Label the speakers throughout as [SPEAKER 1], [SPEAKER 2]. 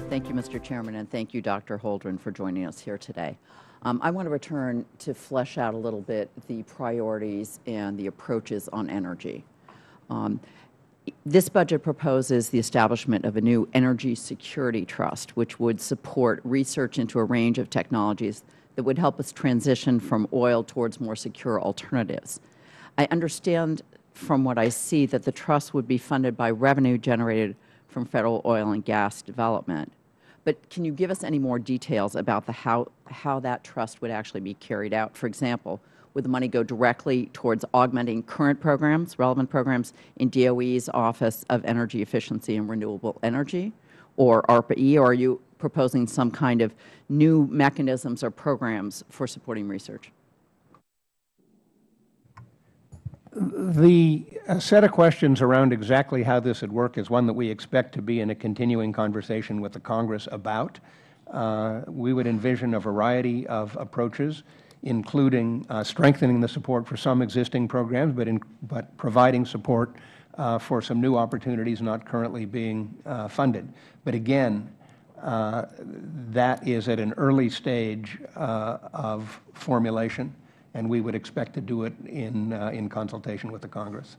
[SPEAKER 1] Thank you, Mr. Chairman, and thank you, Dr. Holdren, for joining us here today. I want to return to flesh out a little bit the priorities and the approaches on energy. This budget proposes the establishment of a new energy security trust, which would support research into a range of technologies that would help us transition from oil towards more secure alternatives. I understand from what I see that the trust would be funded by revenue generated from federal oil and gas development. But can you give us any more details about how that trust would actually be carried out? For example, would the money go directly towards augmenting current programs, relevant programs in DOE's Office of Energy Efficiency and Renewable Energy, or ARPA-E, or are you proposing some kind of new mechanisms or programs for supporting research?
[SPEAKER 2] The set of questions around exactly how this would work is one that we expect to be in a continuing conversation with the Congress about. We would envision a variety of approaches, including strengthening the support for some existing programs, but providing support for some new opportunities not currently being funded. But again, that is at an early stage of formulation, and we would expect to do it in consultation with the Congress.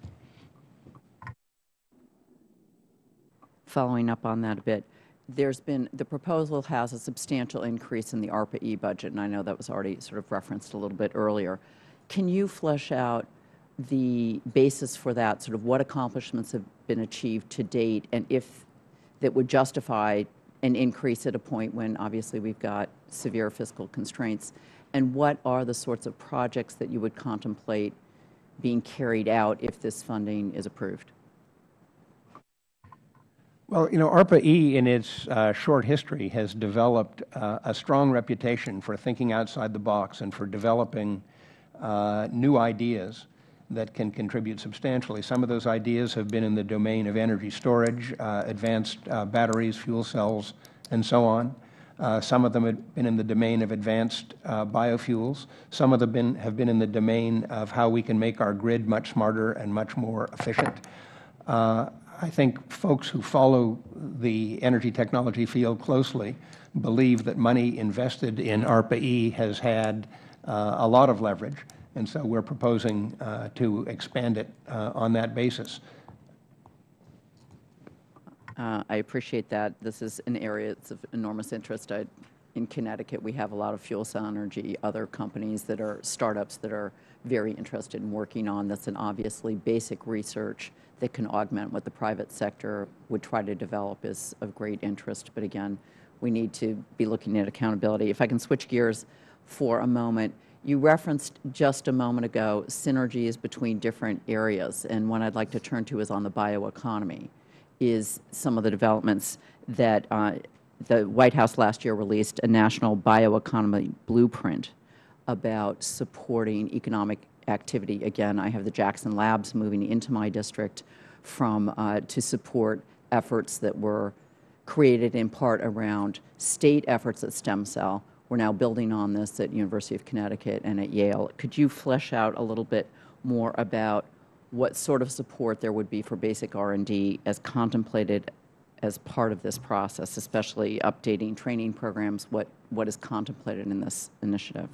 [SPEAKER 1] Following up on that a bit, the proposal has a substantial increase in the ARPA-E budget, and I know that was already sort of referenced a little bit earlier. Can you flesh out the basis for that, sort of what accomplishments have been achieved to date, and if that would justify an increase at a point when obviously we've got severe fiscal constraints, and what are the sorts of projects that you would contemplate being carried out if this funding is approved?
[SPEAKER 2] Well, you know, ARPA-E in its short history has developed a strong reputation for thinking outside the box and for developing new ideas that can contribute substantially. Some of those ideas have been in the domain of energy storage, advanced batteries, fuel cells, and so on. Some of them have been in the domain of advanced biofuels. Some of them have been in the domain of how we can make our grid much smarter and much more efficient. I think folks who follow the energy technology field closely believe that money invested in ARPA-E has had a lot of leverage, and so we're proposing to expand it on that basis.
[SPEAKER 1] I appreciate that. This is an area that's of enormous interest. In Connecticut, we have a lot of fuel cell energy, other companies that are startups that are very interested in working on this, and obviously basic research that can augment what the private sector would try to develop is of great interest. But again, we need to be looking at accountability. If I can switch gears for a moment, you referenced just a moment ago synergies between different areas, and one I'd like to turn to is on the bioeconomy. Is some of the developments that the White House last year released a national bioeconomy blueprint about supporting economic activity. Again, I have the Jackson Labs moving into my district to support efforts that were created in part around state efforts at stem cell. We're now building on this at University of Connecticut and at Yale. Could you flesh out a little bit more about what sort of support there would be for basic R&D as contemplated as part of this process, especially updating training programs, what is contemplated in this initiative?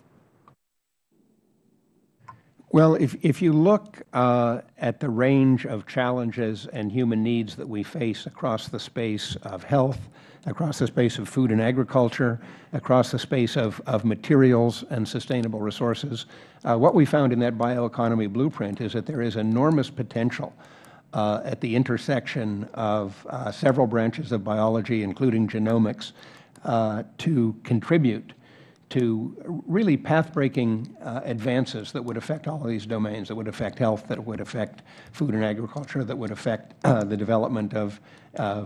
[SPEAKER 2] Well, if you look at the range of challenges and human needs that we face across the space of health, across the space of food and agriculture, across the space of materials and sustainable resources, what we found in that bioeconomy blueprint is that there is enormous potential at the intersection of several branches of biology, including genomics, to contribute to really path-breaking advances that would affect all of these domains, that would affect health, that would affect food and agriculture, that would affect the development of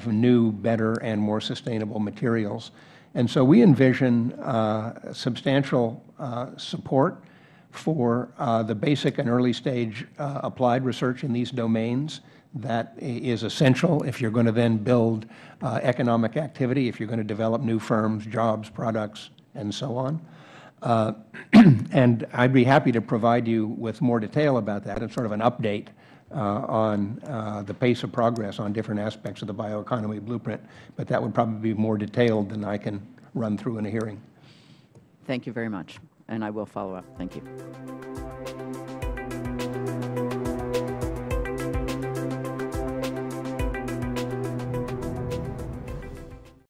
[SPEAKER 2] new, better, and more sustainable materials. And so we envision substantial support for the basic and early stage applied research in these domains that is essential if you're going to then build economic activity, if you're going to develop new firms, jobs, products, and so on. And I'd be happy to provide you with more detail about that and sort of an update on the pace of progress on different aspects of the bioeconomy blueprint, but that would probably be more detailed than I can run through in a hearing.
[SPEAKER 1] Thank you very much, and I will follow up. Thank you.